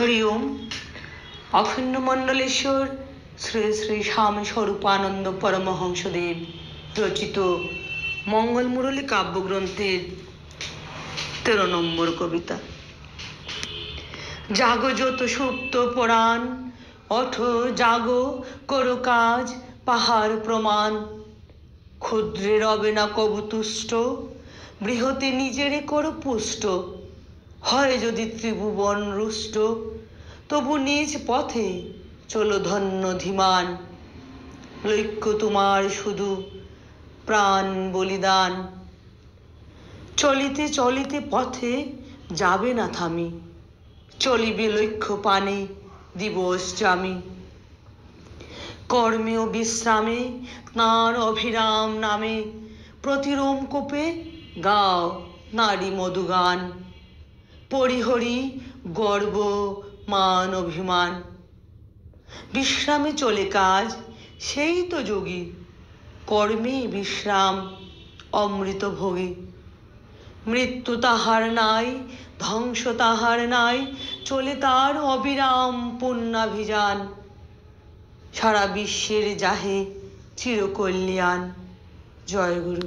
হরি ওম। অখণ্ড মণ্ডলেশ্বর শ্রী শ্রী স্বামী স্বরূপানন্দ পরমহংসদেব রচিত মঙ্গল মুরলী কাব্যগ্রন্থের 13 নম্বর কবিতা। জাগো যত সুপ্ত পরাণ, ওঠো জাগো করো কাজ, পাহাড় প্রমাণ। ক্ষুদ্রে রবে না কবু তুষ্ট, বৃহতে নিজেরে করো পুষ্ট। হয় যদি ত্রিভুবন রুষ্ট, তবু নিজ পথে চলো ধন্য ধীমান। লক্ষ্য তোমার শুধু প্রাণ বলিদান। চলিতে চলিতে পথে যাবে না থামি, চলিবে লক্ষ্য পানে দিবস জামি। কর্মে ও বিশ্রামে তাঁর অভিরাম নামে, প্রতি রোমকূপে গাও নারী মধুগান। পরিহরি গর্ব মান অভিমান, বিশ্রামে চলে কাজ সেই তো যোগী। কর্মে বিশ্রাম অমৃত ভোগী। মৃত্যু তাহার নাই, ধ্বংস তাহার নাই, চলে তার অবিরাম পুণ্যাভিযান। সারা বিশ্বের যাহে চিরকল্যাণ। জয় গুরু।